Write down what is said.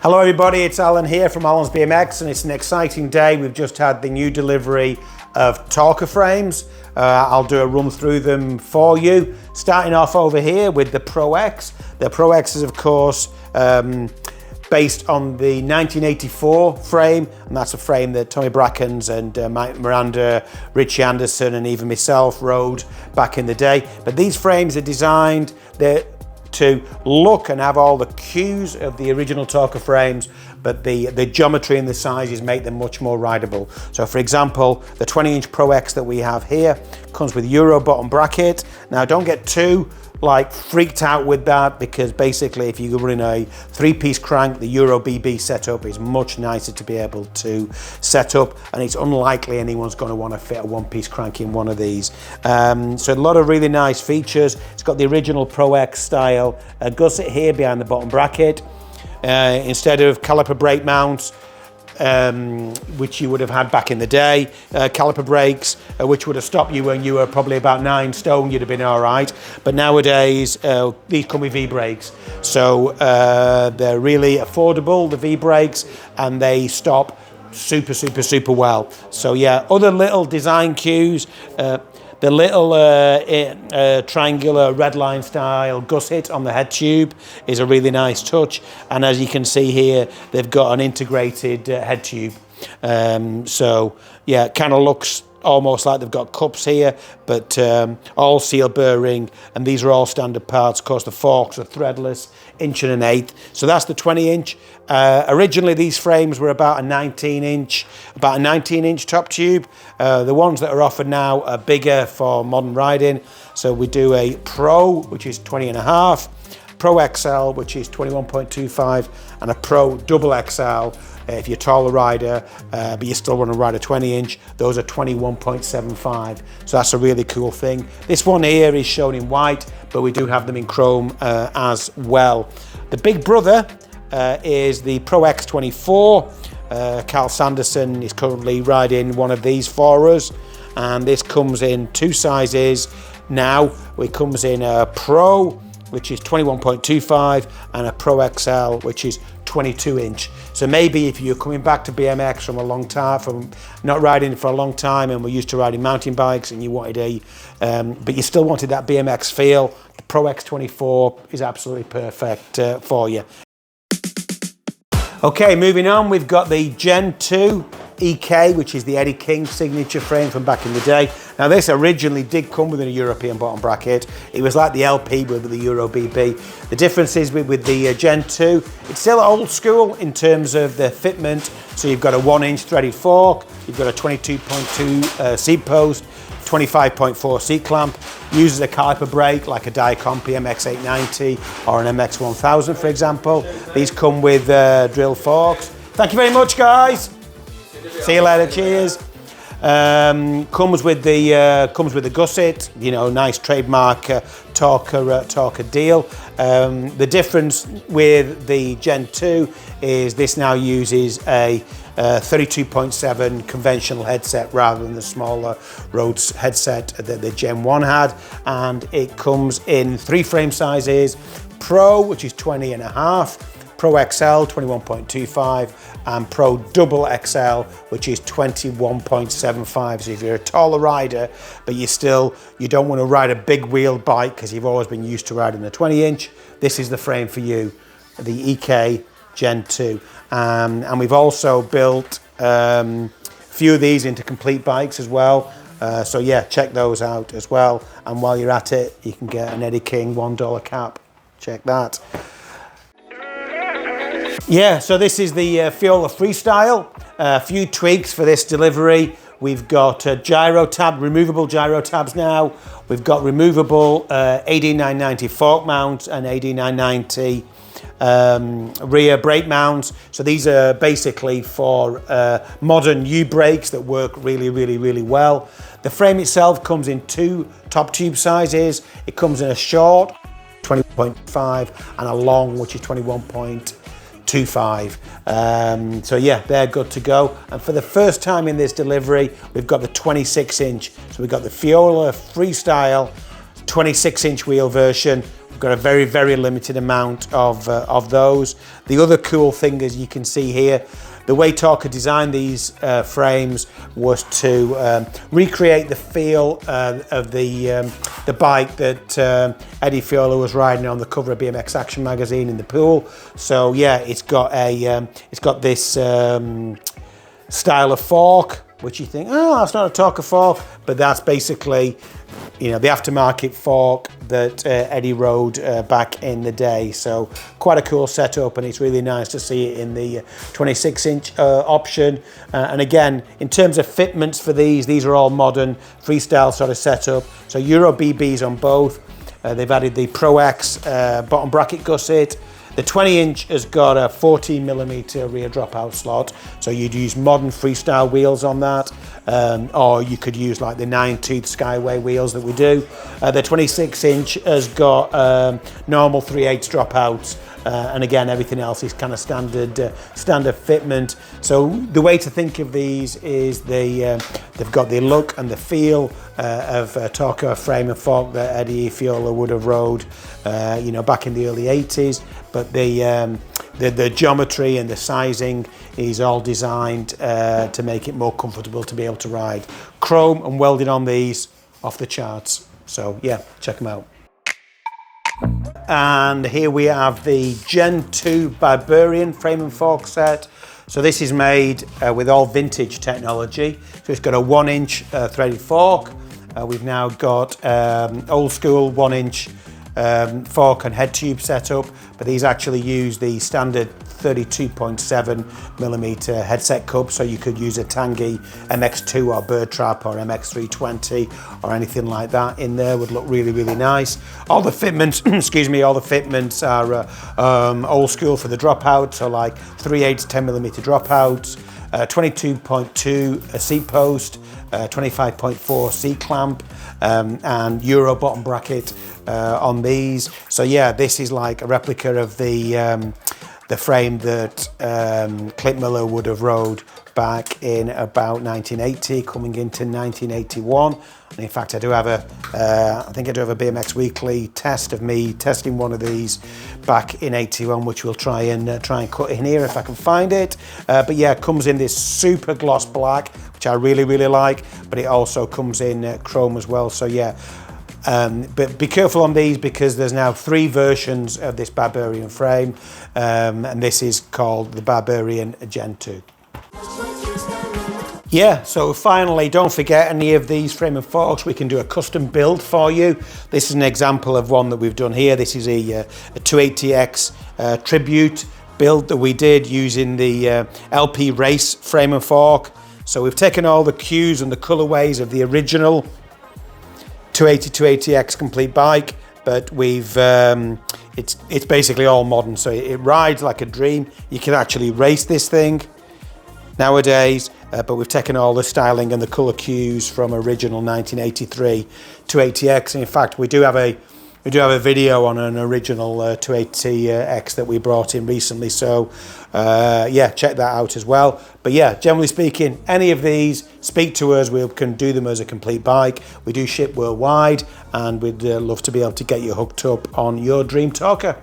Hello everybody, it's Alan here from ALANS BMX, and it's an exciting day. We've just had the new delivery of Torker frames. I'll do a run through them for you. Starting off over here with the Pro X. The Pro X is of course based on the 1984 frame, and that's a frame that Tommy Brackens and Mike Miranda, Richie Anderson and even myself rode back in the day. But these frames are designed to look and have all the cues of the original Torker frames, but the geometry and the sizes make them much more rideable. So for example, the 20-inch Pro X that we have here comes with Euro bottom bracket. Now don't get too freaked out with that, because basically if you're running a 3-piece crank, the Euro BB setup is much nicer to be able to set up, and it's unlikely anyone's going to want to fit a 1-piece crank in one of these. So a lot of really nice features. It's got the original Pro X style gusset here behind the bottom bracket. Instead of caliper brake mounts, which you would have had back in the day, caliper brakes, which would have stopped you when you were probably about 9 stone, you'd have been all right. But nowadays, these come with V-brakes. So they're really affordable, the V-brakes, and they stop super well. So yeah, other little design cues, the little triangular red line style gusset on the head tube is a really nice touch, and as you can see here, they've got an integrated head tube. So yeah, it kind of looks almost like they've got cups here, but all seal bearing, and these are all standard parts. Of course, the forks are threadless, 1.1 inch. So that's the 20-inch. Originally, these frames were about a 19-inch top tube. The ones that are offered now are bigger for modern riding. So we do a Pro, which is 20.5, Pro XL, which is 21.25, and a Pro Double XL. If you're a taller rider, but you still want to ride a 20-inch, those are 21.75. So that's a really cool thing. This one here is shown in white, but we do have them in chrome as well. The big brother is the Pro X24. Carl Sanderson is currently riding one of these for us, and this comes in 2 sizes now. It comes in a Pro, which is 21.25, and a Pro XL, which is 22-inch. So maybe if you're coming back to BMX from a long time, from not riding for a long time, and we're used to riding mountain bikes, and you wanted but you still wanted that BMX feel, the Pro X24 is absolutely perfect for you. Okay, moving on, we've got the Gen 2 EK, which is the Eddie King signature frame from back in the day. Now this originally did come with a European bottom bracket. It was like the LP with the Euro BB. The difference is with the Gen 2, it's still old school in terms of the fitment. So you've got a 1-inch threaded fork, you've got a 22.2 seat post, 25.4 seat clamp, uses a caliper brake like a Diacom MX890 or an MX1000 for example. These come with drill forks. Thank you very much, guys. See you later, cheers. Comes with the gusset, you know, nice trademark Torker deal. The difference with the Gen 2 is this now uses a 32.7 conventional headset rather than the smaller Rhodes headset that the Gen 1 had, and it comes in 3 frame sizes: Pro, which is 20.5, Pro XL 21.25, and Pro Double XL, which is 21.75. So if you're a taller rider, but you don't want to ride a big wheeled bike because you've always been used to riding the 20-inch, this is the frame for you, the EK Gen 2. And we've also built a few of these into complete bikes as well. So yeah, check those out as well. And while you're at it, you can get an Eddie King $1 cap. Check that. Yeah, so this is the Fiola Freestyle. A few tweaks for this delivery. We've got removable gyro tabs now. We've got removable AD990 fork mounts and AD990 rear brake mounts. So these are basically for modern U brakes that work really well. The frame itself comes in 2 top tube sizes. It comes in a short, 20.5, and a long, which is 21.25. So yeah, they're good to go. And for the first time in this delivery, we've got the 26-inch. So we've got the Fiola Freestyle 26-inch wheel version We've got a very, very limited amount of those. The other cool thing, as you can see here, the way Torker designed these frames was to recreate the feel of the bike that Eddie Fiola was riding on the cover of BMX Action magazine in the pool. So yeah, it's got this style of fork, which you think, oh, that's not a Torker fork, but that's basically, you know, the aftermarket fork that Eddie rode back in the day. So quite a cool setup, and it's really nice to see it in the 26-inch option. And again, in terms of fitments for these are all modern freestyle sort of setup. So Euro BBs on both. They've added the Pro X bottom bracket gusset. The 20-inch has got a 14mm rear dropout slot, so you'd use modern freestyle wheels on that, or you could use like the 9-tooth Skyway wheels that we do. The 26-inch has got normal 3/8 dropouts, and again, everything else is kind of standard fitment. So the way to think of these is they've got the look and the feel of a Torker frame and fork that Eddie Fiola would have rode, you know, back in the early 80s. But the geometry and the sizing is all designed to make it more comfortable to be able to ride. Chrome and welding on these, off the charts. So yeah, check them out. And here we have the Gen 2 Barbarian frame and fork set. So this is made with all vintage technology. So it's got a 1-inch threaded fork. We've now got old school 1-inch fork and head tube setup, but these actually use the standard 32.7mm headset cup, so you could use a Tangy MX2 or Bird Trap or MX320 or anything like that in there. Would look really, really nice. All the fitments, excuse me, all the fitments are old school for the dropouts, so like 3/8 10mm dropouts, 22.2 seat post, 25.4 seat clamp, and Euro bottom bracket on these. So yeah, this is like a replica of the frame that Clint Miller would have rode back in about 1980, coming into 1981. And in fact, I do have I think I do have a BMX Weekly test of me testing one of these back in 81, which we'll try and cut in here if I can find it. But yeah, it comes in this super gloss black, which I really, really like, but it also comes in chrome as well. So yeah, but be careful on these because there's now 3 versions of this Barbarian frame, and this is called the Barbarian Gen 2. Yeah, so finally, don't forget any of these frame and forks, we can do a custom build for you. This is an example of one that we've done here. This is a 280X tribute build that we did using the LP Race frame and fork. So we've taken all the cues and the colorways of the original 280X complete bike, but we've it's basically all modern, so it rides like a dream. You can actually race this thing nowadays, but we've taken all the styling and the color cues from original 1983 280X. And in fact, we do have a video on an original 280X that we brought in recently, so yeah, check that out as well. But yeah, generally speaking, any of these, speak to us, we can do them as a complete bike. We do ship worldwide, and we'd love to be able to get you hooked up on your dream Torker.